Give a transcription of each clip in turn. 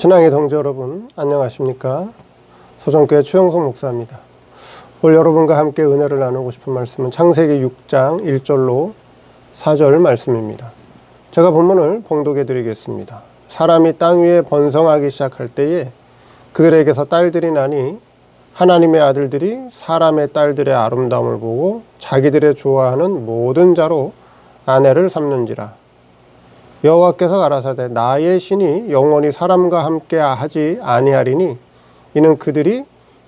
신앙의 동지 여러분, 안녕하십니까? 소정교회 최영석 목사입니다. 오늘 여러분과 함께 은혜를 나누고 싶은 말씀은 창세기 6장 1절로 4절 말씀입니다. 제가 본문을 봉독해 드리겠습니다. 사람이 땅 위에 번성하기 시작할 때에 그들에게서 딸들이 나니 하나님의 아들들이 사람의 딸들의 아름다움을 보고 자기들의 좋아하는 모든 자로 아내를 삼는지라. 여호와께서 가라사대 나의 신이 영원히 사람과 함께 하지 아니하리니 이는 그들이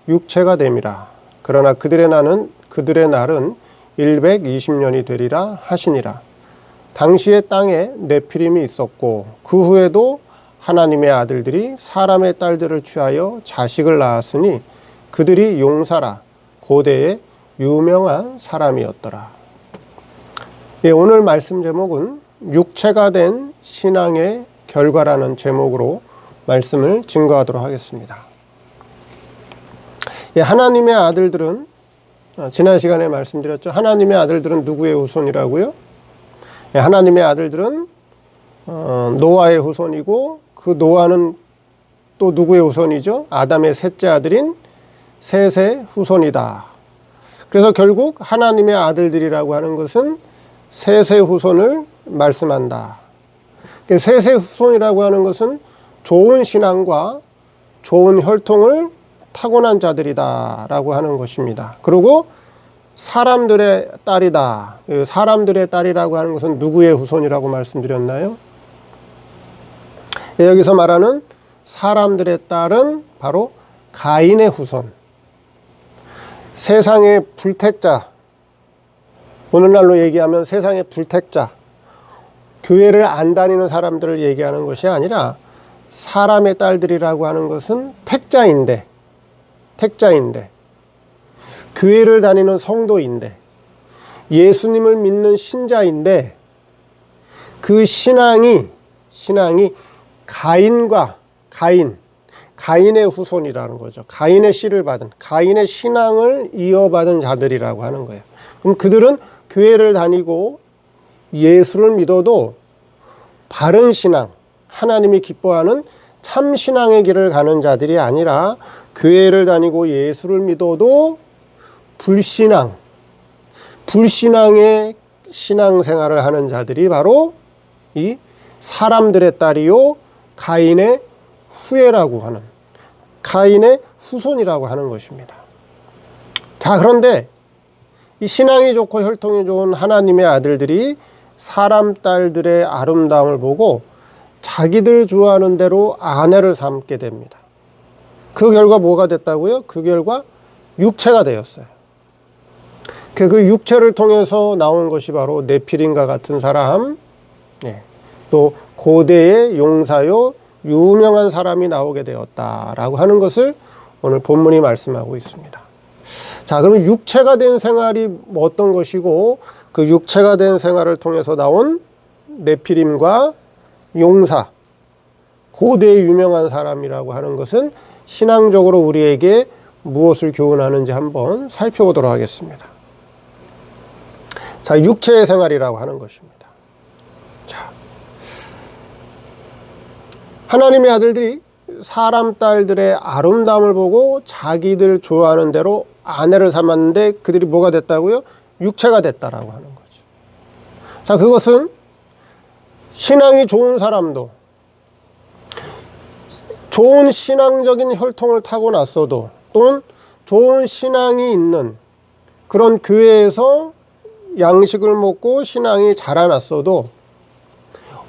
육체가 됨이라. 그러나 그들의 날은 120년이 되리라 하시니라. 당시에 땅에 네피림이 있었고 그 후에도 하나님의 아들들이 사람의 딸들을 취하여 자식을 낳았으니 그들이 용사라. 고대의 유명한 사람이었더라. 오늘 말씀 제목은 육체가 된 신앙의 결과라는 제목으로 말씀을 증거하도록 하겠습니다. 하나님의 아들들은 지난 시간에 말씀드렸죠. 하나님의 아들들은 누구의 후손이라고요? 하나님의 아들들은 노아의 후손이고 그 노아는 또 누구의 후손이죠? 아담의 셋째 아들인 셋의 후손이다. 그래서 결국 하나님의 아들들이라고 하는 것은 셋의 후손을 말씀한다. 셋의 후손이라고 하는 것은 좋은 신앙과 좋은 혈통을 타고난 자들이다 라고 하는 것입니다. 그리고 사람들의 딸이다. 사람들의 딸이라고 하는 것은 누구의 후손이라고 말씀드렸나요? 여기서 말하는 사람들의 딸은 바로 가인의 후손. 세상의 불택자, 오늘날로 얘기하면 세상의 불택자, 교회를 안 다니는 사람들을 얘기하는 것이 아니라 사람의 딸들이라고 하는 것은 택자인데 교회를 다니는 성도인데 예수님을 믿는 신자인데 그 신앙이 가인의 후손이라는 거죠. 가인의 씨를 받은, 가인의 신앙을 이어받은 자들이라고 하는 거예요. 그럼 그들은 교회를 다니고 예수를 믿어도 바른 신앙, 하나님이 기뻐하는 참 신앙의 길을 가는 자들이 아니라 교회를 다니고 예수를 믿어도 불신앙의 신앙생활을 하는 자들이 바로 이 사람들의 딸이요 가인의 후예라고 하는, 가인의 후손이라고 하는 것입니다. 자, 그런데 이 신앙이 좋고 혈통이 좋은 하나님의 아들들이 사람 딸들의 아름다움을 보고 자기들 좋아하는 대로 아내를 삼게 됩니다. 그 결과 뭐가 됐다고요? 그 결과 육체가 되었어요. 그 육체를 통해서 나온 것이 바로 네피림과 같은 사람, 또 고대의 용사요 유명한 사람이 나오게 되었다라고 하는 것을 오늘 본문이 말씀하고 있습니다. 자, 그럼 육체가 된 생활이 어떤 것이고 그 육체가 된 생활을 통해서 나온 네피림과 용사, 고대의 유명한 사람이라고 하는 것은 신앙적으로 우리에게 무엇을 교훈하는지 한번 살펴보도록 하겠습니다. 자, 육체의 생활이라고 하는 것입니다. 자, 하나님의 아들들이 사람 딸들의 아름다움을 보고 자기들 좋아하는 대로 아내를 삼았는데 그들이 뭐가 됐다고요? 육체가 됐다라고 하는 거죠. 자, 그것은 신앙이 좋은 사람도 좋은 신앙적인 혈통을 타고났어도 또는 좋은 신앙이 있는 그런 교회에서 양식을 먹고 신앙이 자라났어도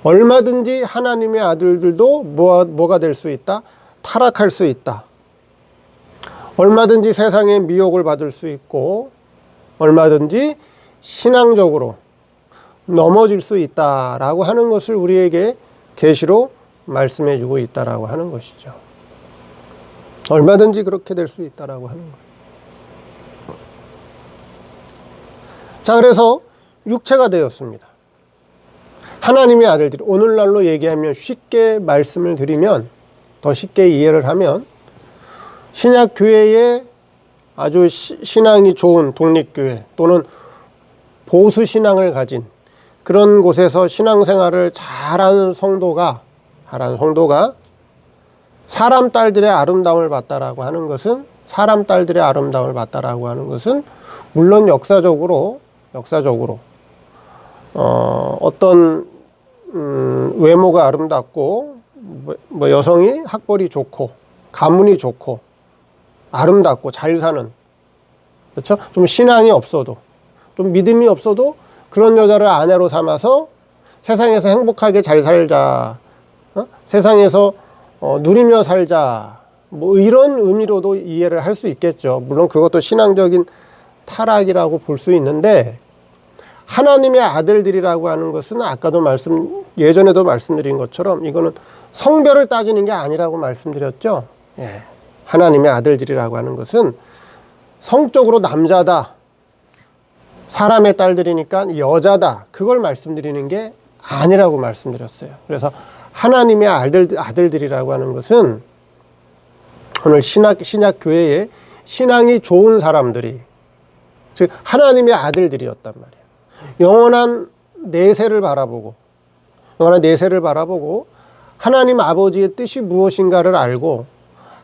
얼마든지 하나님의 아들들도 뭐가 될 수 있다? 타락할 수 있다. 얼마든지 세상의 미혹을 받을 수 있고 얼마든지 신앙적으로 넘어질 수 있다라고 하는 것을 우리에게 계시로 말씀해 주고 있다라고 하는 것이죠. 얼마든지 그렇게 될 수 있다라고 하는 거예요. 자, 그래서 육체가 되었습니다. 하나님의 아들들이, 오늘날로 얘기하면 쉽게 말씀을 드리면, 더 쉽게 이해를 하면 신약 교회에 아주 신앙이 좋은 독립교회 또는 보수 신앙을 가진 그런 곳에서 신앙생활을 잘하는 성도가 사람 딸들의 아름다움을 봤다라고 하는 것은, 사람 딸들의 아름다움을 봤다라고 하는 것은 물론 역사적으로 어떤 외모가 아름답고 뭐 여성이 학벌이 좋고 가문이 좋고 아름답고 잘 사는, 그렇죠? 좀 신앙이 없어도, 좀 믿음이 없어도 그런 여자를 아내로 삼아서 세상에서 행복하게 잘 살자, 세상에서 누리며 살자, 뭐 이런 의미로도 이해를 할 수 있겠죠. 물론 그것도 신앙적인 타락이라고 볼 수 있는데, 하나님의 아들들이라고 하는 것은 아까도 예전에도 말씀드린 것처럼 이거는 성별을 따지는 게 아니라고 말씀드렸죠. 예. 하나님의 아들들이라고 하는 것은 성적으로 남자다, 사람의 딸들이니까 여자다, 그걸 말씀드리는 게 아니라고 말씀드렸어요. 그래서 하나님의 아들들이라고 하는 것은 오늘 신약 교회에 신앙이 좋은 사람들이, 즉 하나님의 아들들이었단 말이에요. 영원한 내세를 바라보고 하나님 아버지의 뜻이 무엇인가를 알고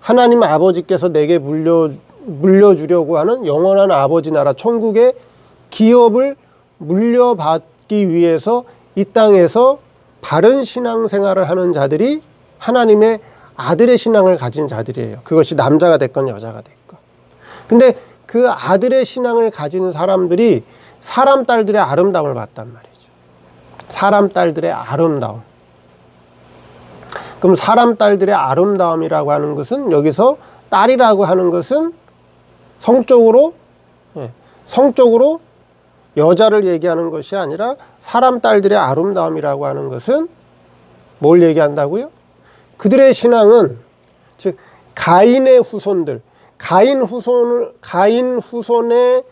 하나님 아버지께서 내게 물려주려고 하는 영원한 아버지 나라 천국의 기업을 물려받기 위해서 이 땅에서 바른 신앙생활을 하는 자들이 하나님의 아들의 신앙을 가진 자들이에요. 그것이 남자가 됐건 여자가 됐건. 근데 그 아들의 신앙을 가진 사람들이 사람 딸들의 아름다움을 봤단 말이죠. 사람 딸들의 아름다움. 그럼 사람 딸들의 아름다움이라고 하는 것은, 여기서 딸이라고 하는 것은 성적으로 여자를 얘기하는 것이 아니라 사람 딸들의 아름다움이라고 하는 것은 뭘 얘기한다고요? 그들의 신앙은, 즉 가인의 후손들, 가인 후손의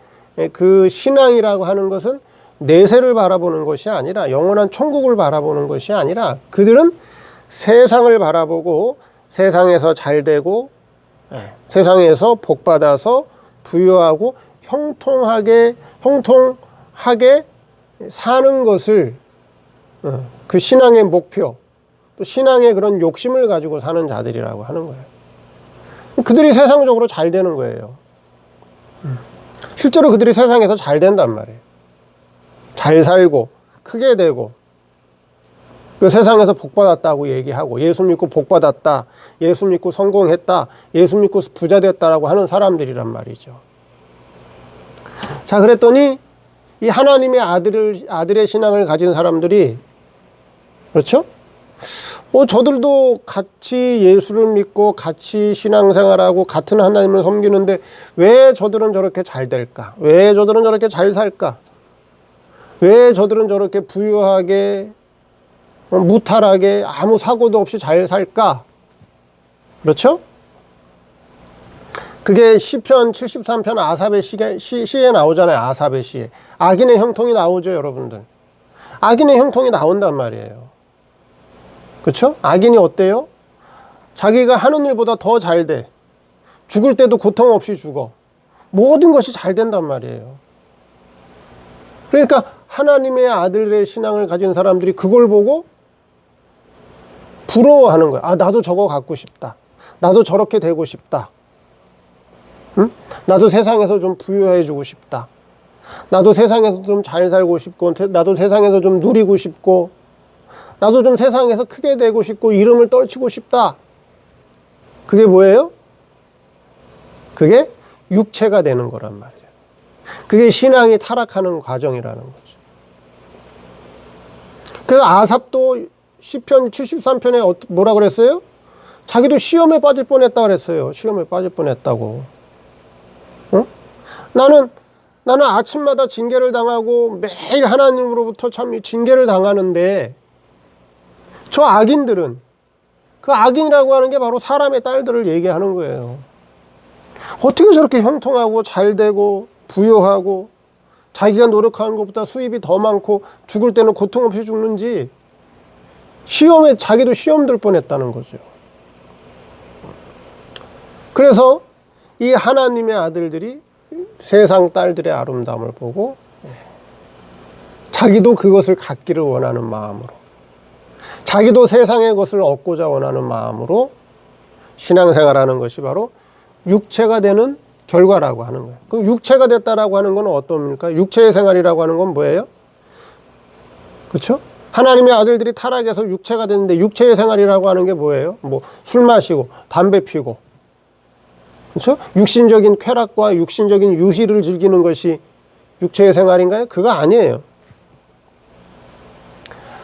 그 신앙이라고 하는 것은 내세를 바라보는 것이 아니라, 영원한 천국을 바라보는 것이 아니라, 그들은 세상을 바라보고 세상에서 잘되고 세상에서 복받아서 부유하고 형통하게 사는 것을 그 신앙의 목표, 또 신앙의 그런 욕심을 가지고 사는 자들이라고 하는 거예요. 그들이 세상적으로 잘 되는 거예요. 실제로 그들이 세상에서 잘 된단 말이에요. 잘 살고 크게 되고, 그 세상에서 복받았다고 얘기하고, 예수 믿고 복받았다, 예수 믿고 성공했다, 예수 믿고 부자 됐다라고 하는 사람들이란 말이죠. 자, 그랬더니 이 하나님의 아들의 신앙을 가진 사람들이, 그렇죠? 저들도 같이 예수를 믿고 같이 신앙생활하고 같은 하나님을 섬기는데 왜 저들은 저렇게 잘 될까? 왜 저들은 저렇게 잘 살까? 왜 저들은 저렇게 부유하게 무탈하게 아무 사고도 없이 잘 살까? 그렇죠? 그게 시편 73편 아삽의 시에 나오잖아요. 아삽의 시에 악인의 형통이 나오죠, 여러분들. 악인의 형통이 나온단 말이에요. 그렇죠? 악인이 어때요? 자기가 하는 일보다 더 잘 돼. 죽을 때도 고통 없이 죽어. 모든 것이 잘 된단 말이에요. 그러니까 하나님의 아들의 신앙을 가진 사람들이 그걸 보고 부러워하는 거야. 아, 나도 저거 갖고 싶다. 나도 저렇게 되고 싶다. 응? 나도 세상에서 좀 부유해지고 싶다. 나도 세상에서 좀 잘 살고 싶고, 나도 세상에서 좀 누리고 싶고, 나도 좀 세상에서 크게 되고 싶고, 이름을 떨치고 싶다. 그게 뭐예요? 그게 육체가 되는 거란 말이에요. 그게 신앙이 타락하는 과정이라는 거죠. 그래서 아삽도 시편 73편에 뭐라 그랬어요? 자기도 시험에 빠질 뻔했다 그랬어요. 시험에 빠질 뻔했다고. 어? 나는 아침마다 징계를 당하고 매일 하나님으로부터 참 징계를 당하는데, 저 악인들은, 그 악인이라고 하는 게 바로 사람의 딸들을 얘기하는 거예요. 어떻게 저렇게 형통하고 잘되고 부유하고 자기가 노력하는 것보다 수입이 더 많고 죽을 때는 고통 없이 죽는지, 시험에 자기도 시험 들 뻔했다는 거죠. 그래서 이 하나님의 아들들이 세상 딸들의 아름다움을 보고 자기도 그것을 갖기를 원하는 마음으로, 자기도 세상의 것을 얻고자 원하는 마음으로 신앙생활하는 것이 바로 육체가 되는 결과라고 하는 거예요. 그럼 육체가 됐다라고 하는 건 어떤 겁니까? 육체의 생활이라고 하는 건 뭐예요? 그렇죠? 하나님의 아들들이 타락해서 육체가 됐는데 육체의 생활이라고 하는 게 뭐예요? 뭐 술 마시고 담배 피고, 그렇죠? 육신적인 쾌락과 육신적인 유희를 즐기는 것이 육체의 생활인가요? 그거 아니에요.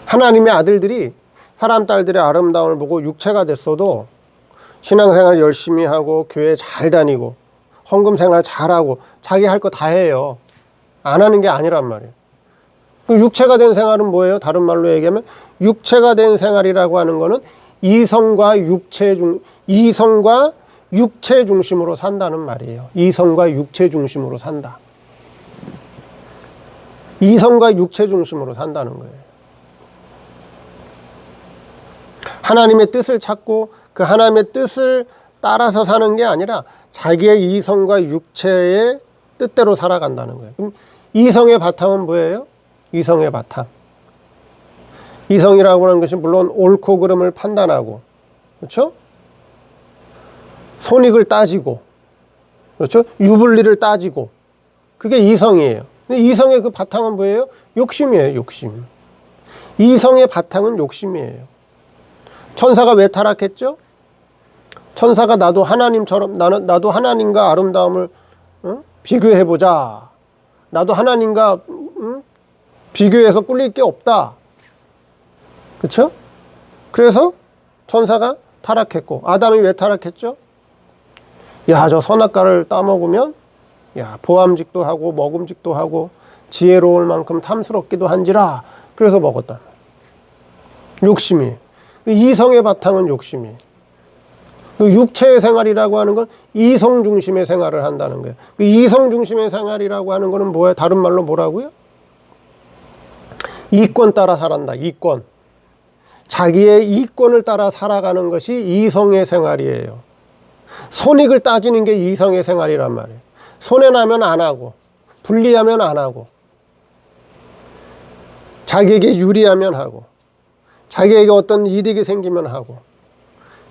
하나님의 아들들이 사람 딸들의 아름다움을 보고 육체가 됐어도 신앙생활 열심히 하고 교회 잘 다니고 헌금생활 잘하고 자기 할 거 다 해요. 안 하는 게 아니란 말이에요. 육체가 된 생활은 뭐예요? 다른 말로 얘기하면 육체가 된 생활이라고 하는 거는 이성과 육체 중심으로 산다는 말이에요. 이성과 육체 중심으로 산다. 이성과 육체 중심으로 산다는 거예요. 하나님의 뜻을 찾고 그 하나님의 뜻을 따라서 사는 게 아니라 자기의 이성과 육체의 뜻대로 살아간다는 거예요. 그럼 이성의 바탕은 뭐예요? 이성의 바탕. 이성이라고 하는 것이 물론 옳고 그름을 판단하고, 그렇죠? 손익을 따지고, 그렇죠? 유불리를 따지고, 그게 이성이에요. 근데 이성의 그 바탕은 뭐예요? 욕심이에요, 욕심. 이성의 바탕은 욕심이에요. 천사가 왜 타락했죠? 천사가 나도 하나님처럼, 나도 하나님과 아름다움을 비교해보자. 나도 하나님과 비교해서 꿀릴 게 없다. 그렇죠? 그래서 천사가 타락했고, 아담이 왜 타락했죠? 야, 저 선악과를 따먹으면 야, 보암직도 하고 먹음직도 하고 지혜로울 만큼 탐스럽기도 한지라. 그래서 먹었다. 욕심이. 이성의 바탕은 욕심이. 육체의 생활이라고 하는 건 이성 중심의 생활을 한다는 거예요. 이성 중심의 생활이라고 하는 거는 뭐예요? 다른 말로 뭐라고요? 이권 따라 살아간다. 이권. 자기의 이권을 따라 살아가는 것이 이성의 생활이에요. 손익을 따지는 게 이성의 생활이란 말이에요. 손해나면 안 하고, 불리하면 안 하고, 자기에게 유리하면 하고, 자기에게 어떤 이득이 생기면 하고,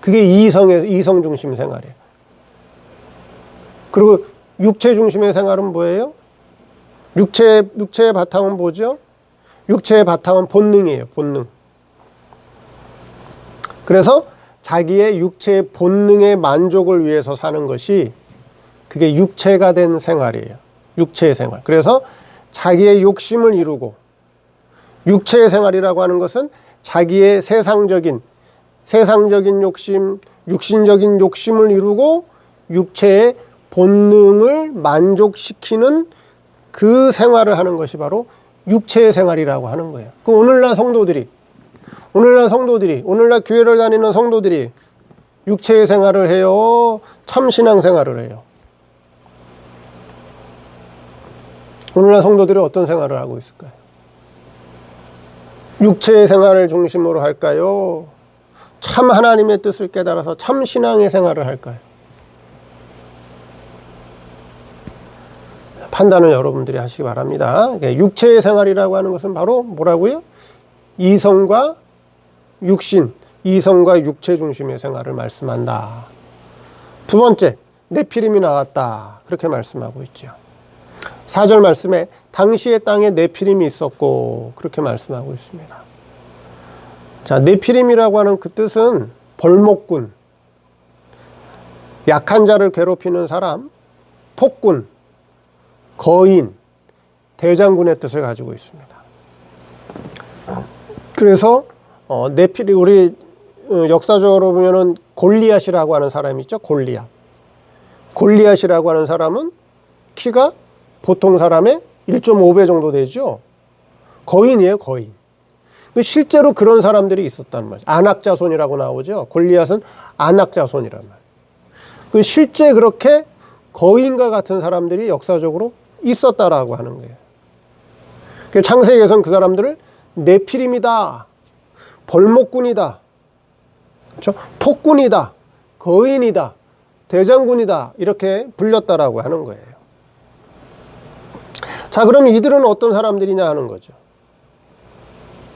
그게 이성 중심 생활이에요. 그리고 육체 중심의 생활은 뭐예요? 육체의 바탕은 뭐죠? 육체의 바탕은 본능이에요. 본능. 그래서 자기의 육체의 본능의 만족을 위해서 사는 것이 그게 육체가 된 생활이에요. 육체의 생활. 그래서 자기의 욕심을 이루고, 육체의 생활이라고 하는 것은 자기의 세상적인 욕심, 육신적인 욕심을 이루고 육체의 본능을 만족시키는 그 생활을 하는 것이 바로 육체의 생활이라고 하는 거예요. 그 오늘날 교회를 다니는 성도들이 육체의 생활을 해요? 참신앙 생활을 해요? 오늘날 성도들이 어떤 생활을 하고 있을까요? 육체의 생활을 중심으로 할까요? 참 하나님의 뜻을 깨달아서 참 신앙의 생활을 할까요? 판단은 여러분들이 하시기 바랍니다. 육체의 생활이라고 하는 것은 바로 뭐라고요? 이성과 육신, 이성과 육체 중심의 생활을 말씀한다. 두 번째, 네피림이 나왔다. 그렇게 말씀하고 있죠. 4절 말씀에 당시의 땅에 네피림이 있었고 그렇게 말씀하고 있습니다. 자, 네피림이라고 하는 그 뜻은 벌목꾼, 약한 자를 괴롭히는 사람, 폭군, 거인, 대장군의 뜻을 가지고 있습니다. 그래서 네피림, 우리 역사적으로 보면은 골리앗이라고 하는 사람이 있죠. 골리앗이라고 하는 사람은 키가 보통 사람의 1.5배 정도 되죠. 거인이에요, 거인. 실제로 그런 사람들이 있었다는 말이죠. 안악자손이라고 나오죠. 골리앗은 안악자손이란 말이에요. 실제 그렇게 거인과 같은 사람들이 역사적으로 있었다라고 하는 거예요. 창세기에서는 그 사람들을 네피림이다, 벌목꾼이다, 그렇죠? 폭군이다, 거인이다, 대장군이다 이렇게 불렸다라고 하는 거예요. 자, 그럼 이들은 어떤 사람들이냐 하는 거죠.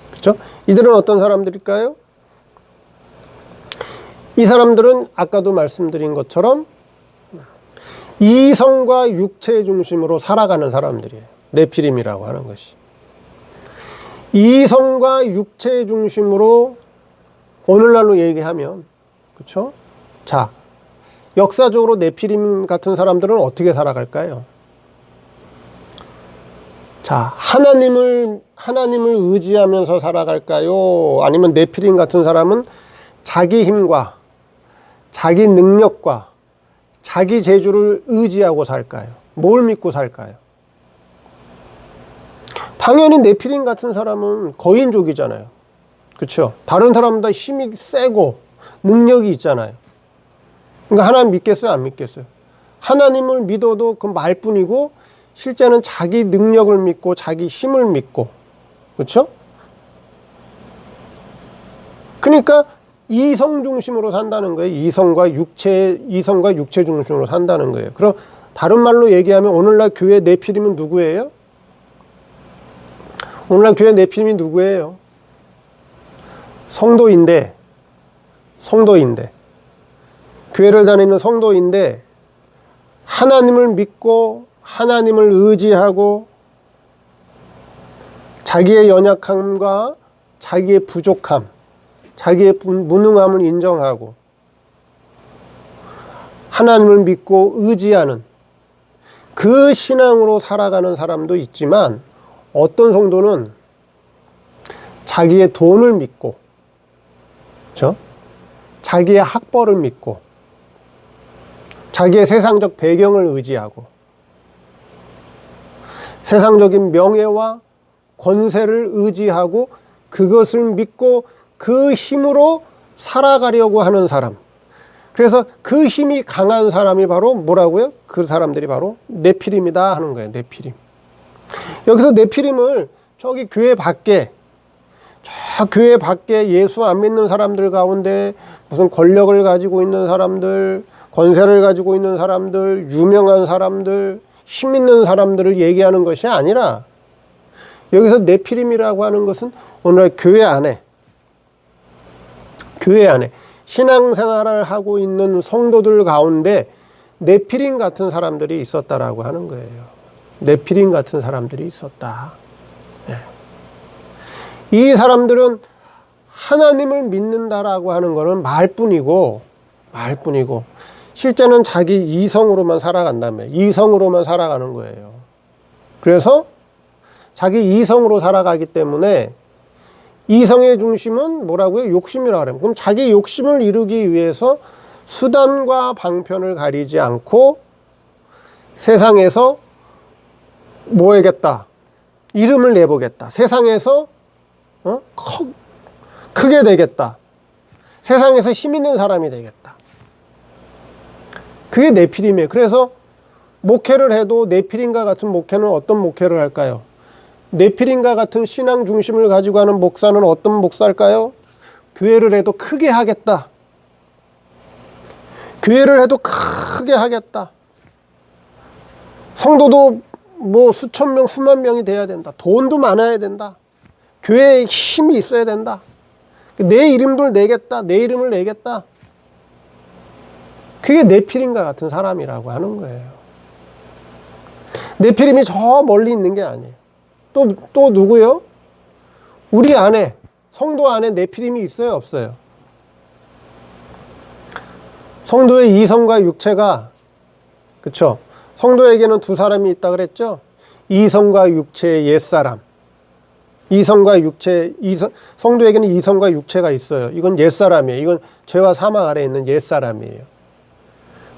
그렇죠? 이들은 어떤 사람들일까요? 이 사람들은 아까도 말씀드린 것처럼 이성과 육체 중심으로 살아가는 사람들이에요. 네피림이라고 하는 것이. 이성과 육체 중심으로 오늘날로 얘기하면, 그렇죠? 자, 역사적으로 네피림 같은 사람들은 어떻게 살아갈까요? 자, 하나님을 의지하면서 살아갈까요? 아니면 네피림 같은 사람은 자기 힘과 자기 능력과 자기 재주를 의지하고 살까요? 뭘 믿고 살까요? 당연히 네피림 같은 사람은 거인족이잖아요. 그렇죠? 다른 사람보다 힘이 세고 능력이 있잖아요. 그러니까 하나님 믿겠어요? 안 믿겠어요? 하나님을 믿어도 그 말뿐이고 실제는 자기 능력을 믿고 자기 힘을 믿고, 그렇죠? 그러니까 이성 중심으로 산다는 거예요. 이성과 육체 중심으로 산다는 거예요. 그럼 다른 말로 얘기하면 오늘날 교회 네피림은 누구예요? 오늘날 교회 네피림이 누구예요? 성도인데 교회를 다니는 성도인데 하나님을 믿고 하나님을 의지하고 자기의 연약함과 자기의 부족함, 자기의 무능함을 인정하고 하나님을 믿고 의지하는 그 신앙으로 살아가는 사람도 있지만, 어떤 성도는 자기의 돈을 믿고, 그렇죠? 자기의 학벌을 믿고 자기의 세상적 배경을 의지하고 세상적인 명예와 권세를 의지하고 그것을 믿고 그 힘으로 살아가려고 하는 사람. 그래서 그 힘이 강한 사람이 바로 뭐라고요? 그 사람들이 바로 네피림이다 하는 거예요. 네피림. 여기서 네피림을 저기 교회 밖에, 저 교회 밖에 예수 안 믿는 사람들 가운데 무슨 권력을 가지고 있는 사람들, 권세를 가지고 있는 사람들, 유명한 사람들, 힘 있는 사람들을 얘기하는 것이 아니라, 여기서 네피림이라고 하는 것은 오늘 교회 안에 신앙생활을 하고 있는 성도들 가운데 네피림 같은 사람들이 있었다라고 하는 거예요. 네피림 같은 사람들이 있었다. 네. 이 사람들은 하나님을 믿는다라고 하는 것은 말뿐이고 실제는 자기 이성으로만 살아간다며, 이성으로만 살아가는 거예요. 그래서 자기 이성으로 살아가기 때문에 이성의 중심은 뭐라고요? 욕심이라고 그래요. 그럼 자기 욕심을 이루기 위해서 수단과 방편을 가리지 않고 세상에서 뭐 하겠다? 이름을 내보겠다. 세상에서 크게 되겠다. 세상에서 힘 있는 사람이 되겠다. 그게 네피림이에요. 그래서 목회를 해도 네피림과 같은 목회는 어떤 목회를 할까요? 네피림과 같은 신앙 중심을 가지고 하는 목사는 어떤 목사일까요? 교회를 해도 크게 하겠다. 교회를 해도 크게 하겠다. 성도도 뭐 수천 명, 수만 명이 돼야 된다. 돈도 많아야 된다. 교회에 힘이 있어야 된다. 내 이름을 내겠다. 내 이름을 내겠다. 그게 네피림과 같은 사람이라고 하는 거예요. 네피림이 저 멀리 있는 게 아니에요. 또 누구요? 우리 안에, 성도 안에 네피림이 있어요, 없어요? 성도의 이성과 육체가, 그쵸? 성도에게는 두 사람이 있다 그랬죠? 이성과 육체의 옛사람. 성도에게는 이성과 육체가 있어요. 이건 옛사람이에요. 이건 죄와 사망 아래에 있는 옛사람이에요.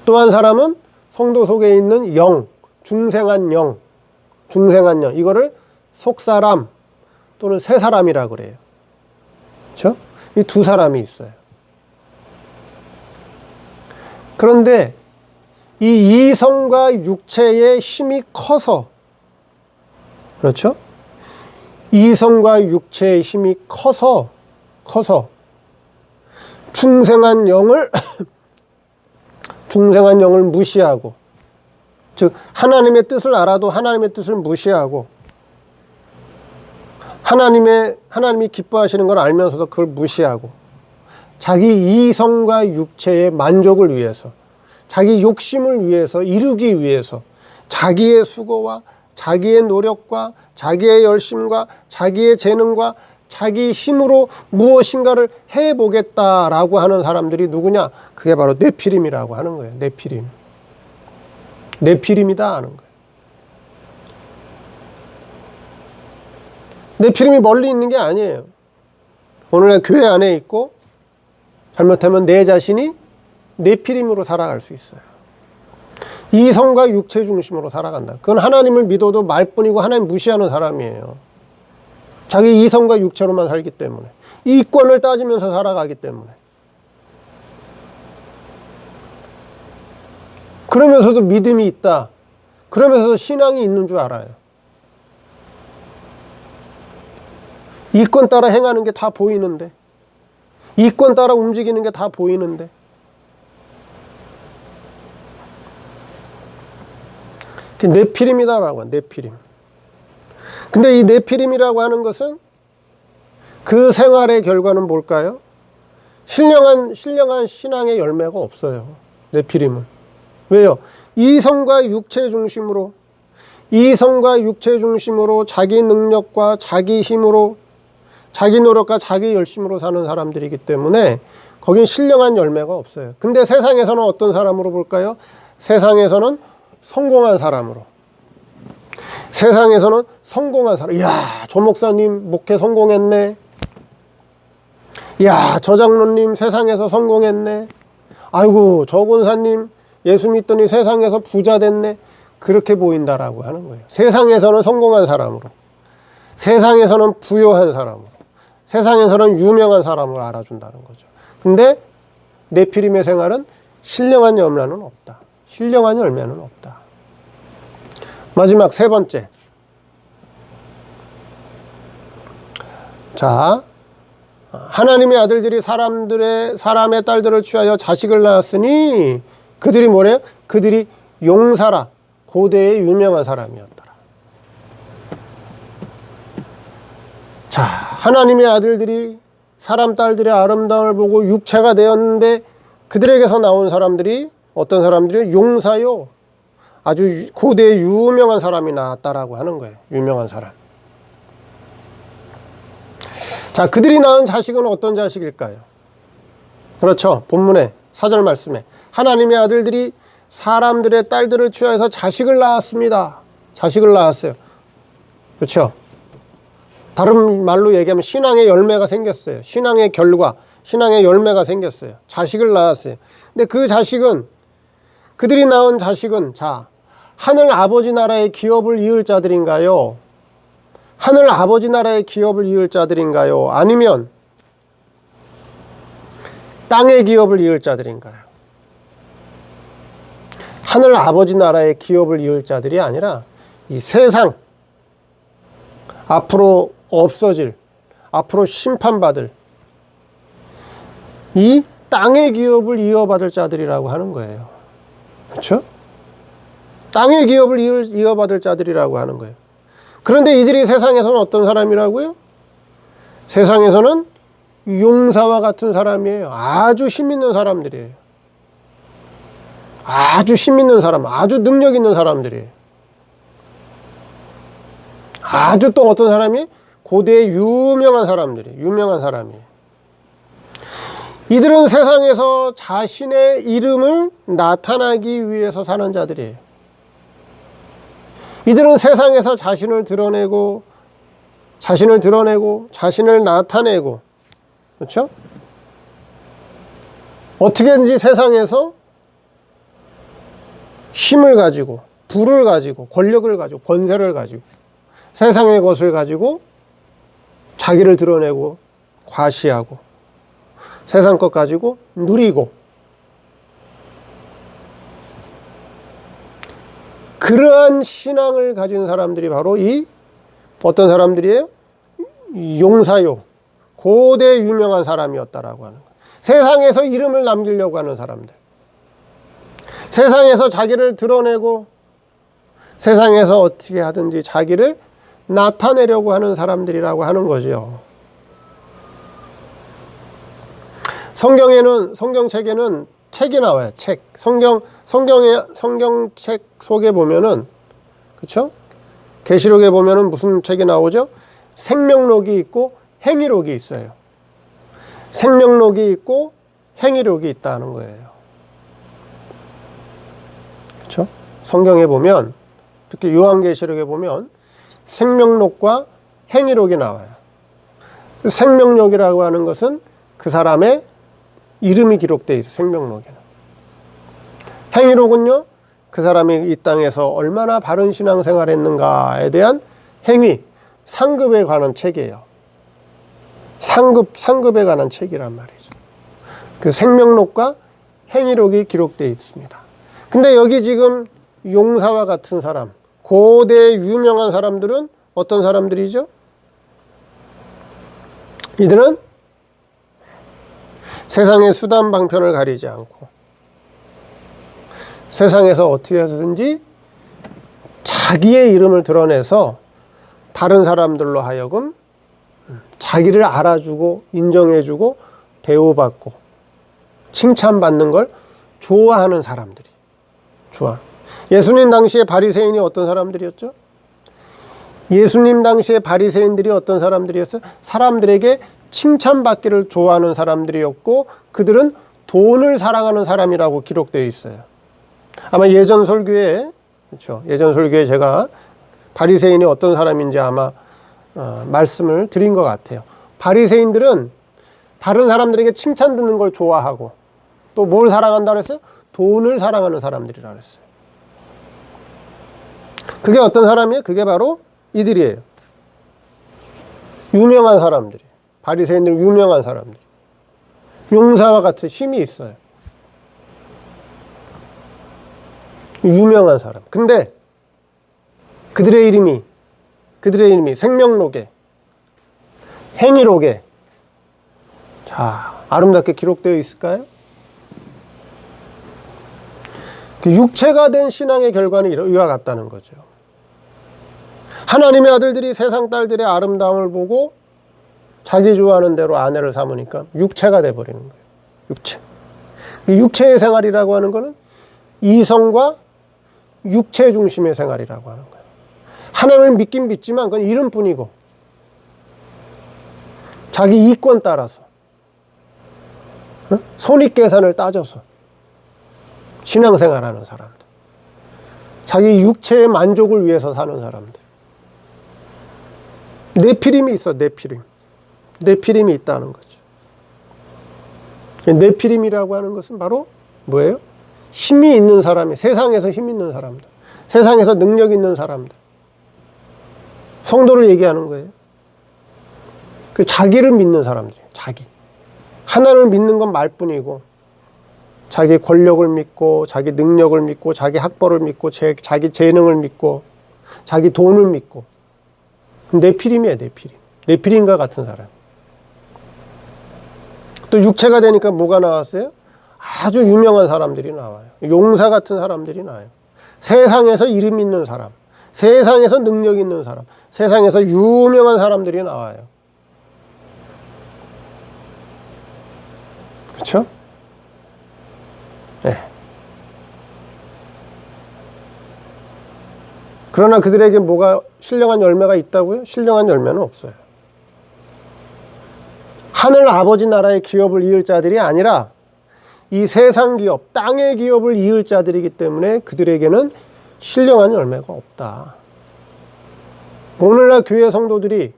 또 한 사람은 성도 속에 있는 영, 중생한 영. 이거를 속사람 또는 새사람이라고 그래요. 그렇죠? 이 두 사람이 있어요. 그런데 이 이성과 육체의 힘이 커서, 그렇죠? 이성과 육체의 힘이 커서 중생한 영을 무시하고, 즉 하나님의 뜻을 알아도 하나님의 뜻을 무시하고, 하나님이 기뻐하시는 걸 알면서도 그걸 무시하고, 자기 이성과 육체의 만족을 위해서, 자기 욕심을 위해서, 이루기 위해서 자기의 수고와 자기의 노력과 자기의 열심과 자기의 재능과 자기 힘으로 무엇인가를 해보겠다라고 하는 사람들이 누구냐? 그게 바로 네피림이라고 하는 거예요. 네피림. 네피림이다 하는 거예요. 네피림이 멀리 있는 게 아니에요. 오늘날 교회 안에 있고 잘못하면 내 자신이 네피림으로 살아갈 수 있어요. 이성과 육체 중심으로 살아간다. 그건 하나님을 믿어도 말뿐이고 하나님 무시하는 사람이에요. 자기 이성과 육체로만 살기 때문에, 이권을 따지면서 살아가기 때문에. 그러면서도 믿음이 있다, 그러면서도 신앙이 있는 줄 알아요. 이권 따라 행하는 게 다 보이는데, 이권 따라 움직이는 게 다 보이는데. 네피림이다라고, 네피림. 근데 이 네피림이라고 하는 것은 그 생활의 결과는 뭘까요? 신령한 신앙의 열매가 없어요. 네피림은. 왜요? 이성과 육체 중심으로 자기 능력과 자기 힘으로, 자기 노력과 자기 열심으로 사는 사람들이기 때문에 거긴 신령한 열매가 없어요. 근데 세상에서는 어떤 사람으로 볼까요? 세상에서는 성공한 사람으로. 세상에서는 성공한 사람. 이야, 저 목사님 목회 성공했네. 이야, 저 장로님 세상에서 성공했네. 아이고, 저 권사님 예수 믿더니 세상에서 부자 됐네. 그렇게 보인다라고 하는 거예요. 세상에서는 성공한 사람으로, 세상에서는 부유한 사람으로, 세상에서는 유명한 사람으로 알아준다는 거죠. 근데 네피림의 생활은 신령한 열매는 없다. 신령한 열매는 없다. 마지막 세 번째. 자, 하나님의 아들들이 사람의 딸들을 취하여 자식을 낳았으니 그들이 뭐래요? 그들이 용사라. 고대의 유명한 사람이었더라. 자, 하나님의 아들들이 사람 딸들의 아름다움을 보고 육체가 되었는데 그들에게서 나온 사람들이 어떤 사람들이요? 용사요. 아주 고대의 유명한 사람이 나왔다라고 하는 거예요. 유명한 사람. 자, 그들이 낳은 자식은 어떤 자식일까요? 그렇죠. 본문에 4절 말씀에 하나님의 아들들이 사람들의 딸들을 취하여서 자식을 낳았습니다. 자식을 낳았어요. 그렇죠. 다른 말로 얘기하면 신앙의 열매가 생겼어요. 신앙의 결과, 신앙의 열매가 생겼어요. 자식을 낳았어요. 근데 그 자식은, 그들이 낳은 자식은, 자, 하늘 아버지 나라의 기업을 이을 자들인가요? 하늘 아버지 나라의 기업을 이을 자들인가요? 아니면 땅의 기업을 이을 자들인가요? 하늘 아버지 나라의 기업을 이을 자들이 아니라 이 세상, 앞으로 없어질, 앞으로 심판받을 이 땅의 기업을 이어받을 자들이라고 하는 거예요. 그렇죠? 땅의 기업을 이어받을 자들이라고 하는 거예요. 그런데 이들이 세상에서는 어떤 사람이라고요? 세상에서는 용사와 같은 사람이에요. 아주 힘 있는 사람들이에요. 아주 힘 있는 사람, 아주 능력 있는 사람들이에요. 아주 또 어떤 사람이? 고대의 유명한 사람들이에요. 유명한 사람이에요. 이들은 세상에서 자신의 이름을 나타나기 위해서 사는 자들이에요. 이들은 세상에서 자신을 드러내고 자신을 나타내고, 그렇죠? 어떻게든지 세상에서 힘을 가지고, 부를 가지고, 권력을 가지고, 권세를 가지고, 세상의 것을 가지고 자기를 드러내고 과시하고 세상 것 가지고 누리고, 그러한 신앙을 가진 사람들이 바로 이 어떤 사람들이에요? 용사요. 고대 유명한 사람이었다라고 하는 거예요. 세상에서 이름을 남기려고 하는 사람들. 세상에서 자기를 드러내고 세상에서 어떻게 하든지 자기를 나타내려고 하는 사람들이라고 하는 거죠. 성경책에는 책이 나와요. 책. 성경책 속에 보면은, 그쵸? 계시록에 보면은 무슨 책이 나오죠? 생명록이 있고 행위록이 있어요. 생명록이 있고 행위록이 있다는 거예요. 그쵸? 성경에 보면, 특히 요한계시록에 보면 생명록과 행위록이 나와요. 생명록이라고 하는 것은 그 사람의 이름이 기록되어 있어요. 생명록에는. 행위록은요, 그 사람이 이 땅에서 얼마나 바른 신앙생활을 했는가에 대한 행위, 상급에 관한 책이에요. 상급에 관한 책이란 말이죠. 그 생명록과 행위록이 기록되어 있습니다. 근데 여기 지금 용사와 같은 사람, 고대 유명한 사람들은 어떤 사람들이죠? 이들은 세상의 수단 방편을 가리지 않고 세상에서 어떻게 해서든지 자기의 이름을 드러내서 다른 사람들로 하여금 자기를 알아주고 인정해주고 대우받고 칭찬받는 걸 좋아하는 사람들이 좋아. 예수님 당시에 바리새인이 어떤 사람들이었죠? 예수님 당시에 바리새인들이 어떤 사람들이었어요? 사람들에게 칭찬받기를 좋아하는 사람들이었고 그들은 돈을 사랑하는 사람이라고 기록되어 있어요. 아마 예전 설교에, 그렇죠? 예전 설교에 제가 바리새인이 어떤 사람인지 아마 말씀을 드린 것 같아요. 바리새인들은 다른 사람들에게 칭찬 듣는 걸 좋아하고 또 뭘 사랑한다고 했어요? 돈을 사랑하는 사람들이라고 했어요. 그게 어떤 사람이에요? 그게 바로 이들이에요. 유명한 사람들이. 바리새인들 유명한 사람들. 용사와 같은 힘이 있어요. 유명한 사람. 근데 그들의 이름이 생명록에, 행위록에 자, 아름답게 기록되어 있을까요? 그 육체가 된 신앙의 결과는 이와 같다는 거죠. 하나님의 아들들이 세상 딸들의 아름다움을 보고 자기 좋아하는 대로 아내를 삼으니까 육체가 돼버리는 거예요. 육체. 육체의 생활이라고 하는 것은 이성과 육체 중심의 생활이라고 하는 거예요. 하나님을 믿긴 믿지만 그건 이름뿐이고 자기 이권 따라서 손익계산을 따져서 신앙생활하는 사람들, 자기 육체의 만족을 위해서 사는 사람들, 네피림이 있어. 네피림이 있다는 거죠. 네피림이라고 하는 것은 바로 뭐예요? 힘이 있는 사람이, 세상에서 힘 있는 사람들, 세상에서 능력 있는 사람들, 성도를 얘기하는 거예요. 그 자기를 믿는 사람들이에요. 자기. 하나님을 믿는 건 말뿐이고 자기 권력을 믿고 자기 능력을 믿고 자기 학벌을 믿고 자기 재능을 믿고 자기 돈을 믿고 네피림이에요. 네피림과 같은 사람. 또 육체가 되니까 뭐가 나왔어요? 아주 유명한 사람들이 나와요. 용사 같은 사람들이 나와요. 세상에서 이름 있는 사람, 세상에서 능력 있는 사람, 세상에서 유명한 사람들이 나와요. 그렇죠? 네. 그러나 그들에게 뭐가 신령한 열매가 있다고요? 신령한 열매는 없어요. 하늘 아버지 나라의 기업을 이을 자들이 아니라 이 세상 기업, 땅의 기업을 이을 자들이기 때문에 그들에게는 신령한 열매가 없다. 오늘날 교회 성도들이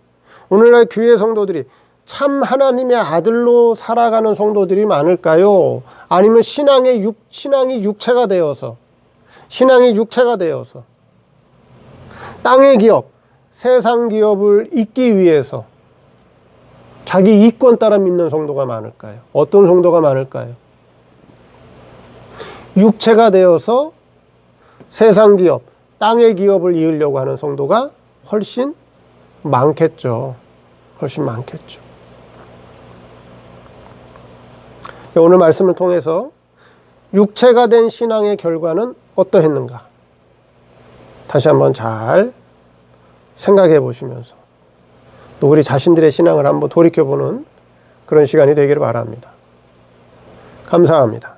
참 하나님의 아들로 살아가는 성도들이 많을까요? 아니면 신앙이 육체가 되어서 땅의 기업, 세상 기업을 잇기 위해서 자기 이권 따라 믿는 성도가 많을까요? 어떤 성도가 많을까요? 육체가 되어서 세상 기업, 땅의 기업을 이으려고 하는 성도가 훨씬 많겠죠. 오늘 말씀을 통해서 육체가 된 신앙의 결과는 어떠했는가? 다시 한번 잘 생각해 보시면서 또 우리 자신들의 신앙을 한번 돌이켜보는 그런 시간이 되기를 바랍니다. 감사합니다.